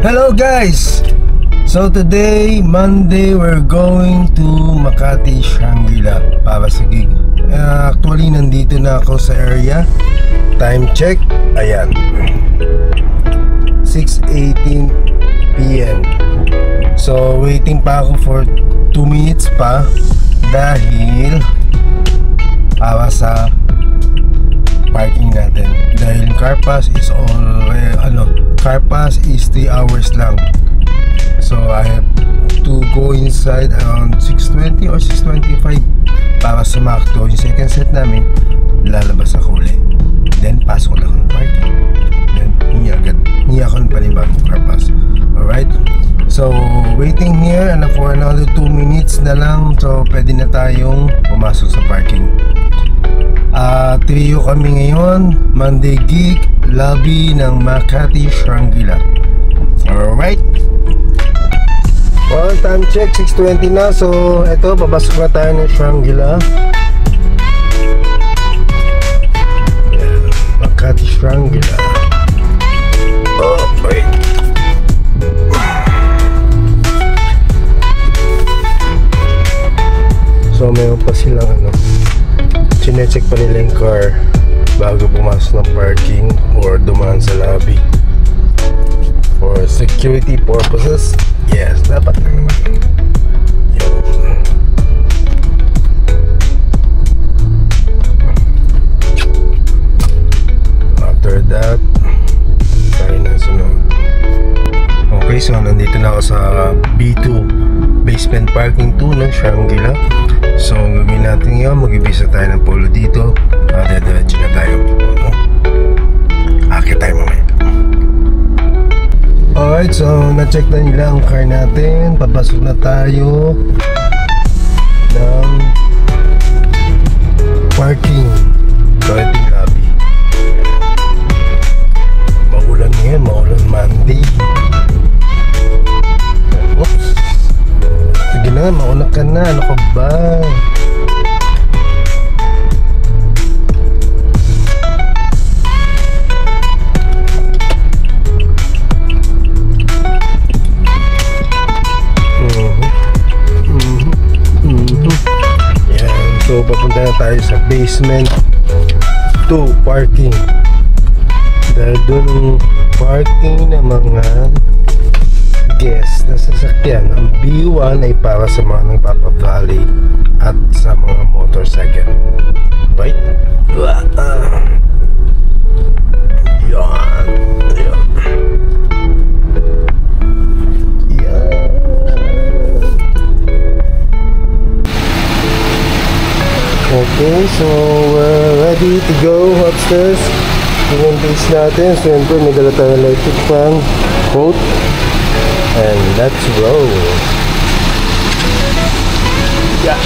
Hello guys! So today, Monday, we're going to Makati, Shangri-La para sa gig. Actually, nandito na ako sa area. Time check, ayan, 6:18 PM. So waiting pa ako for 2 minutes pa dahil para sa parking natin. Dahil car pass is car pass is 3 hours lang. So I have to go inside around 6:20 or 6:25 para sumakto yung second set namin. Lalabas ako ulit. Then pasok lang ang parking. Then hingi ako ng panibagong car pass. Alright? So waiting here and for another 2 minutes na lang. So pwede na tayong pumasok sa parking. Trio kami ngayon, Monday gig, lobby ng Makati, Shangri-La. Alright. Well, time check, 6:20 na. So, eto, babasok na tayo ng Shangri-La. Makati, Shangri-La. Oh, wait. So, mayroon pa silang chinecheck pa nila yung car bago pumasok ng parking or dumaan sa lobby for security purposes. Yes, dapat lang naman. After that, tayo na sunod. Okay, so nandito na ako sa B2 basement parking 2 ng Shangri-La. So ang gagawin natin ngayon, mag-ibisa tayo ng polo dito. Diretso na tayo. Akit tayo mamaya. Alright, so na-check na nila ang car natin. Papasok na tayo ng parking. So ito yung lobby. Maulan ngayon, maulan Monday. Oops. Sige na, mauna ka na. Ano ka ba? So papunta na tayo sa basement 2 parking. Dahil doon ang parking ng mga guests na sasakyan. Ang B1 ay para sa mga nagpapavalley at sa mga motorcycle. Right? Yan. Okay, so we're ready to go upstairs. Yung base natin, siyempre may dala tayo electric fan, coat, and let's roll. Yeah,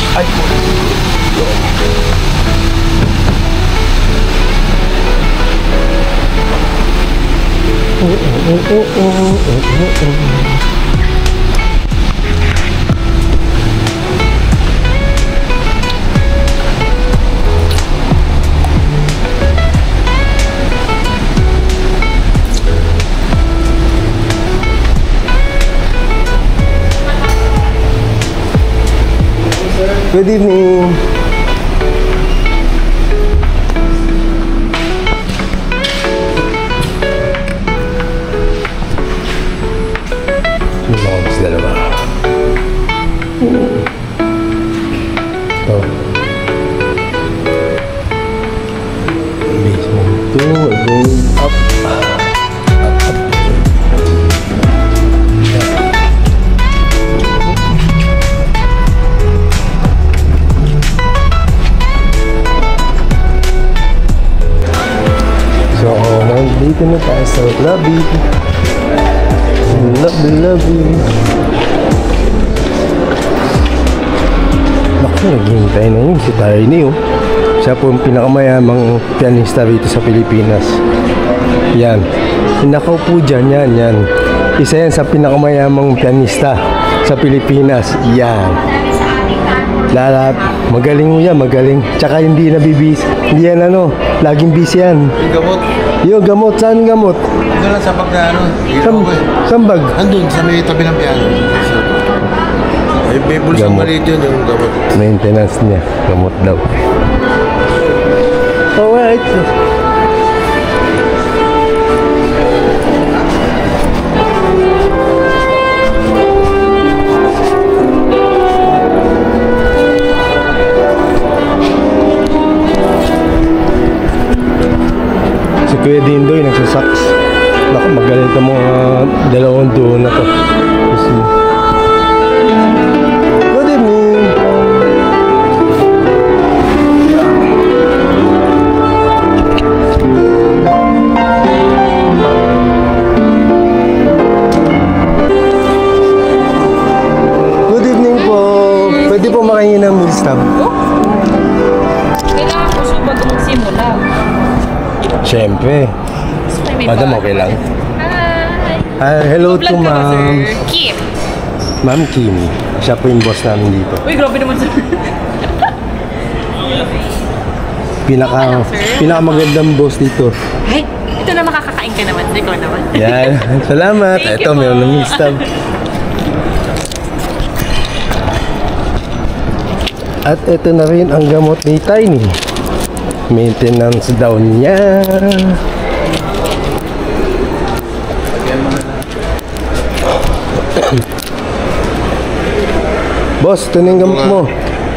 Good evening. Logs dalawa. Oh. Basement 2, we're going up. Dito na tayo sa lobby. Lobby. Naku, naghihintay na yun si Tiny, oh. Siya po yung pinakamayamang pianista rito sa Pilipinas. Yan. Nakaupo dyan, yan. Isa yan sa pinakamayamang pianista sa Pilipinas. Yan. Lahat. Magaling mo yan, magaling. Tsaka hindi nabibis. Hindi yan laging busy yan. Gamot. Yung gamot, saan gamot? Ito lang sa bag na ano. Sambag? Andun, sa may tabi ng piano. May bulsang Gamot. maliit yun, yung gamot. Maintenance niya, gamot daw. Oh, wait. Si Kuya Dindoy nagsasaks. Naku, magaling ka mga dalawang doon na to. Good evening. Good evening po. Pwede po makahingi ng meal stub. Kailangan ko siya bago magsimula. Siyempre. Madam, okay lang? Hi! Hello to Vlog ka ba, ma'am. sir? Kim! Ma'am Kim. Siya po yung boss namin dito. Uy, grabe naman, sir. Pinakamagandang boss dito. Ay, ito na makakakain ka naman. Ikaw naman. Yan. Salamat. Thank Ito, you, meron ng ma'am. meal stub. At ito na rin ang gamot ni Tiny. Maintenance daw niya. Boss, ito na yung gamot mo.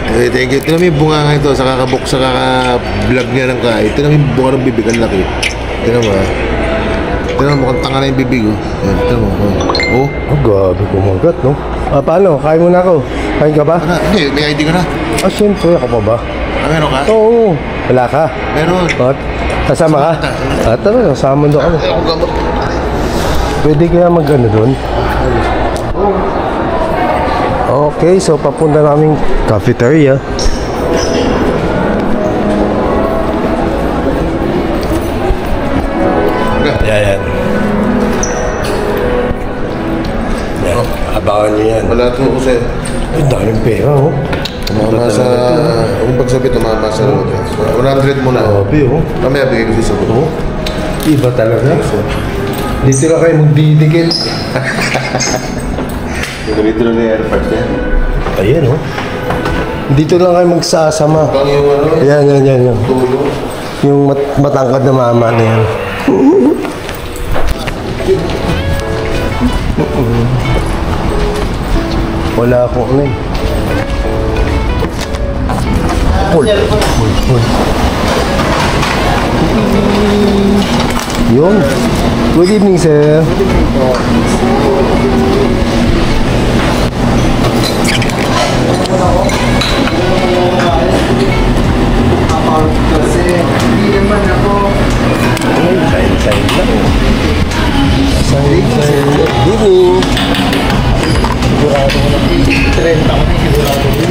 Okay, thank you. Ito namin yung bunga nga ito sa kakabok sa kaka-vlog niya ng kahit. Ito namin yung bunga ng bibig. Ang laki. Ito naman ha. Ito naman mukhang tanga na yung bibig oh. Ayan, ito naman. Oh. Oh, grabe kumagat, no? Paano? Kain muna ako. Kain ka ba? Ano? Hindi, may ID ka na. Ah, siyempre. Ako pa ba? Meron ka? Oo. Wala ka? Meron. At, kasama ka? Tara, kasama doon ako. Ako gamot. Pwede kaya mag-ano doon? Okay, so papunta naming cafeteria. Yan. Yan. Abangan nyo yan. Wala ito ako sa'yo. Ay, daming pera, oh. Tumama sa... Kung pagsabi, tumama sa 100 mo na. Grabe, oh. Mamaya bigay ko sa sagot. Oh. Iba talaga. Dito na kayo magdidikit. Dito na yung airport niya. Ayan, oh. Dito lang kayo magsasama. Pang yung ano, Yan. tulo. Yung matangkad na mama na yan. Wala akong ano eh. Pull. Yun. Good evening, sir. Kasi hindi naman ako. Sign lang. Sign lang. Good evening. Sigurado ko na. 30 ako na sigurado ko.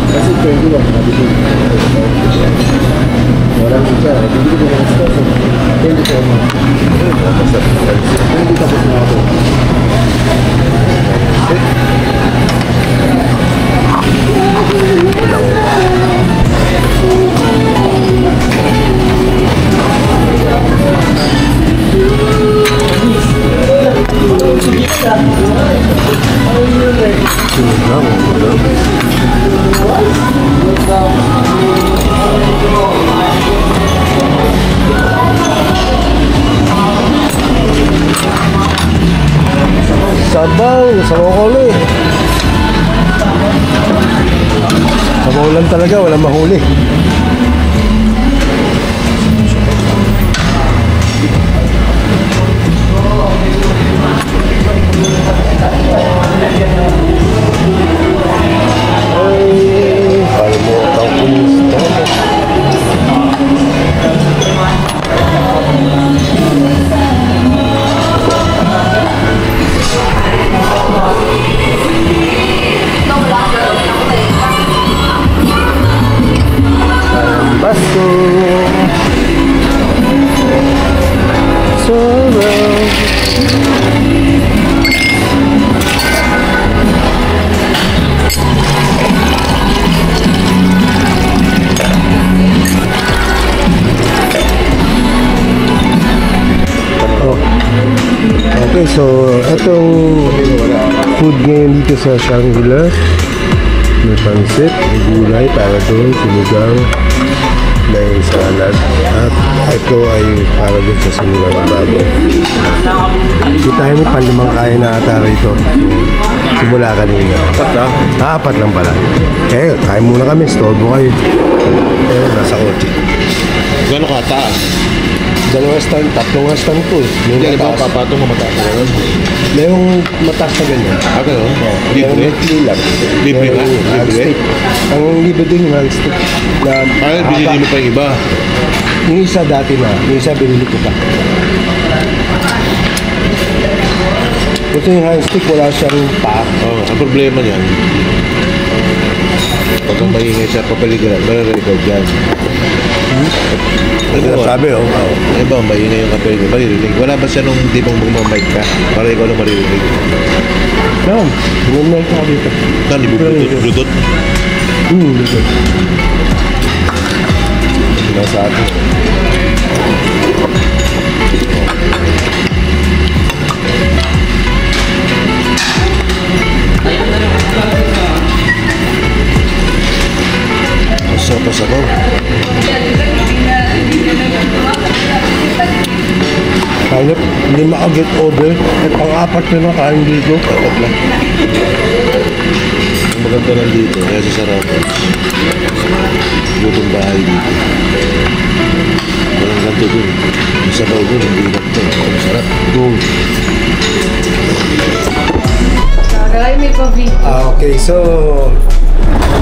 Kasi 21, sabi ko. Wala mo siya. Hindi ko na gusto. Hindi ko na. Hindi tapos na ako. Sabaw ko ulit. Sabaw lang talaga, walang mahuli. Kalimutan ko nito. Okay, so itong food ngayon dito sa Shangri-La. May pansit, may gulay para doon, sinigang, may salad. At ito ay para doon sa sinigang ng bago. Kita mo palimang kain na ata rito. Simula kanina. Apat lang? Apat lang pala. Eh, kain muna kami, storbo kayo. Eh, nasa kotse. Gano'n ka taas? Dalawang stand, tatlong stand po eh. Hindi, ba papatong mo mataas na gano'n? Mayroong mataas na ganyan. Gano'n? Mayroong Libre? weekly lang. Libre ba? Mayroong Libre? handstick. Ang libre din yung handstick. Na Ay, binili mo pa yung iba. yung isa dati na, yung isa binili ko pa. Ito yung handstick, wala siyang pa. Oh, ang problema niyan, pag ang maingay sa kapaligiran, marirecord yan. Ano ba? Sabi, oh. Ano ba, maingay yung kapaligiran, maririnig. Wala ba siya nung tipong bumamic ka para ikaw lang maririnig? Yan, bumamay ka dito. Saan, Bluetooth? Dito. Nasa atin. Masarap ako. Hanap, hindi maka-get over. At pang-apat na kain dito. Apat lang. Ang maganda lang dito, kaya sa sarapan. Lutong bahay dito. Walang ganito dun. Ang sabaw dun, hindi ganito. Ang sarap. Taray, may pa-video. Okay, so...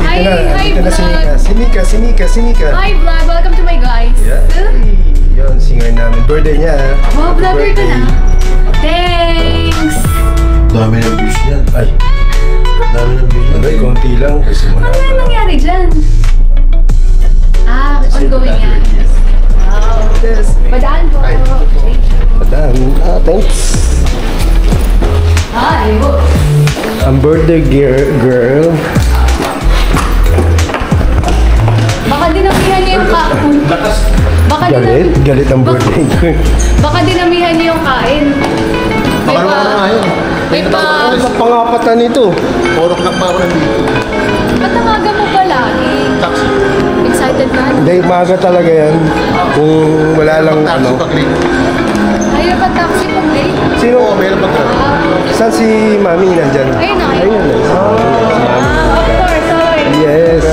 Hi, hi, Dito na vlog. Sinika. Hi, vlog. Welcome to my guys. Yeah. Yun, singer namin. Birthday niya. Wow, vlogger ka na. Thanks. Dami ng views niyan. Ay, Dami ng views niyan. ay, konti lang. Kasi muna Ano yung nangyari dyan? Ongoing yan. Wow. Padaan po. Madam, thanks. Hi. Ang birthday girl. Baka dinamihan niyo yung kain. Baka Galit ang birthday girl. Baka dinamihan niyo yung kain. May pa... May pa... Pangapatan nito. Orok lang pa ako nandito. Patawagan mo pala. Taxi. Excited na. Hindi, maaga talaga yan. Kung wala lang Taxi ano. pag late. Ayaw pa taxi pag late. Sino? Oo, meron pag late. Saan si Mami nandyan? Ayun na. Ayun na. Of course. Sorry. Yes.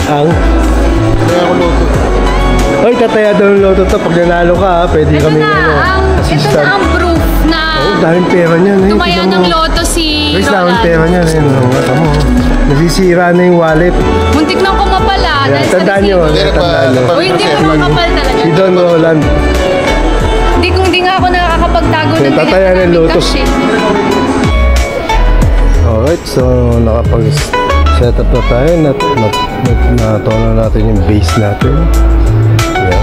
Ang? Kaya ako loto. Oy, tataya daw ng loto to. Pag nanalo ka, pwede Ito kami na ang proof na daming pera niyan. Eh. tumaya ng loto si Guys, daming Roland. pera niyan. Ayun, mata mo. Nasisira na yung wallet. Muntik nang kumapala. dahil sa Tandaan nyo. receipt. Tandaan nyo. Uy, hindi mo makapal talaga. Si Don Roland. Hindi nga ako nakakapagtago ng tataya ng pinapaming loto. cash eh. Alright, so nakapag-set up na tayo. Natono natin yung base natin. Yeah.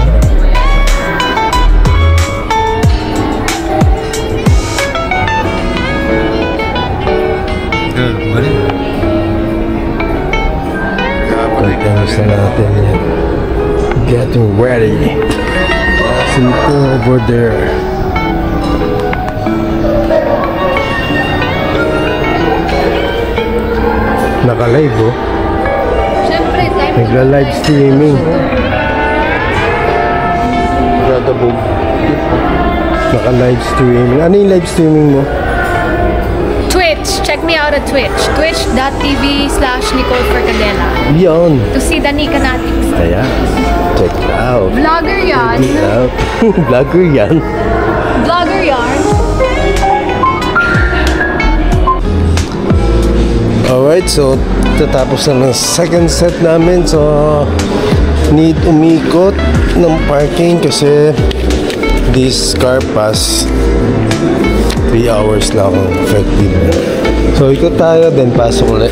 Pagkakas na natin yan. Getting ready. Simple over there. Naka-live oh. Siyempre, time to Nagla-live streaming. Dadabog. Naka-live streaming. Ano yung live streaming mo? Twitch. Check me out at Twitch. Twitch.tv/Nicole Forcadella. Yun. To see the Nicanatics. Kaya, check it out. Vlogger yan. Check it out. Vlogger yan. Vlogger yan. Alright, so tatapos na ng second set namin. So, need umikot ng parking kasi this car pass 3 hours lang effective. So, ikot tayo, then pasok ulit.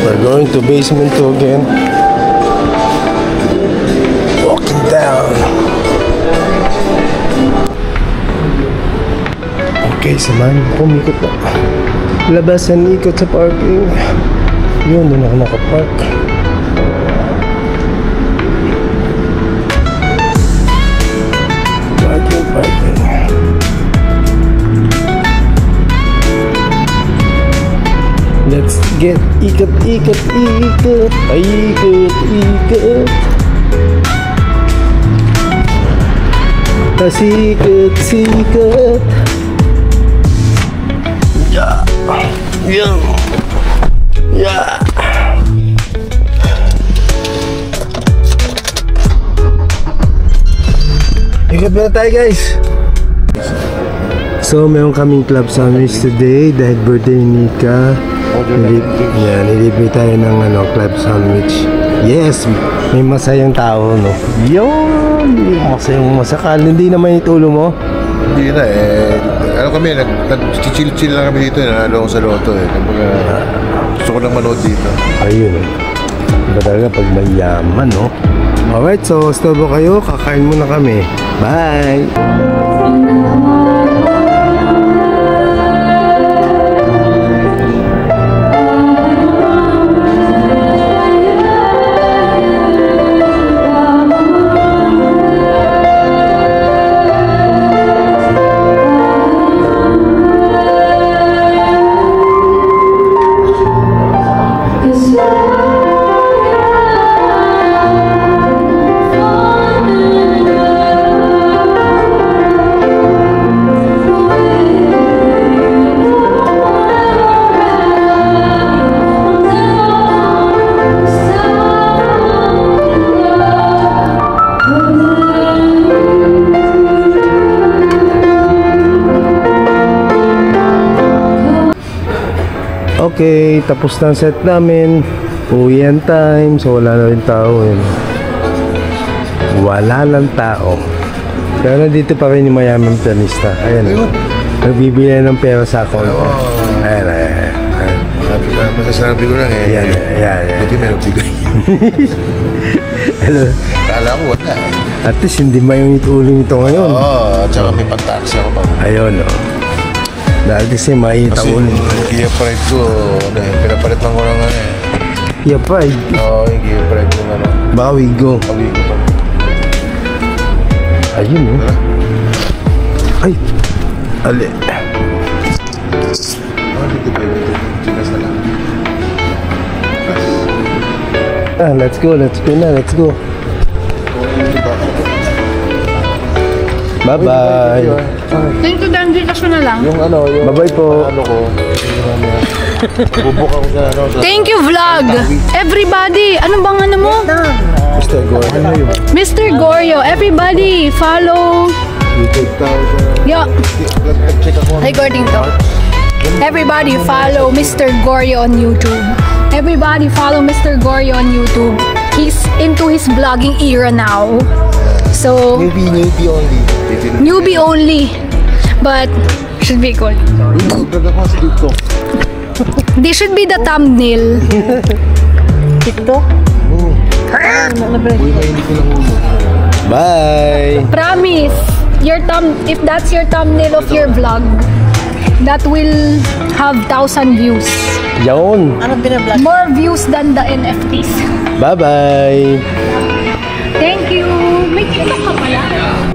We're going to basement 2 again. Walking down. Okay, samahan mo ko, umikot na. Labasan, ikot sa parking. Yun, doon ako nakapark. Parking. Let's get ikot, ikot, ikot. Ay, ikot, ikot. Sikot, sikot. Yeah. Yeah. Yeah. Ikot muna tayo guys. So meron kaming club sandwich today dahil birthday ni Nika. Nilibay tayo ng club sandwich. Yes, may masayang tao, no? Yun, masayang masakal. Hindi naman itulo mo? Hindi na eh. Ano kami, nag-chill-chill lang kami dito. Nanalo ako sa loto eh. Gusto ko lang manood dito. Ayun. Iba talaga pag mayaman, no? Alright, so stobo kayo. Kakain muna kami. Bye! Okay, tapos na ang set namin. Uwian time. So wala na rin tao eh. Wala lang tao. Pero nandito pa rin yung mayamang pianista. Ayan. Nagbibigay ng pera sa account. Ayan, ayan. Masasabi ko lang eh. Ayan, ayan. Buti may nagbigay. Kala ko wala eh. At least hindi mayungit-uling ito ngayon. Oo, at saka may pang-taxi ako pa. Ayun, o. Dahil kasi makita Kasi ulit. yung Kia Pride ko, pinapalit lang ko lang eh. Kia Pride. Oo, yung Kia Pride ko ano. Baka Wigo. Kawigo pa. Ayun, o. Ay. Ali. Dito ba yun? Chinas na lang. Let's go na, let's go. Bye-bye. Thank you, Dan. Dito na lang. Yung ano, yung Bye-bye po. ano ko. Bubuk ako sa ano. Thank you, vlog. Everybody, ano bang ano mo? Mr. Gordon. Mr. Goryo. Everybody, follow. Yo, Check ako. recording to. Everybody, follow Mr. Goryo on YouTube. Everybody, follow Mr. Goryo on YouTube. He's into his vlogging era now. So, Newbie only. newbie only. But, should be cool. This should be the thumbnail. Bye. Promise, if that's your thumbnail of your vlog, that will have 1,000 views. Yawn. More views than the NFTs. Bye-bye. Thank you. May TikTok ka pala.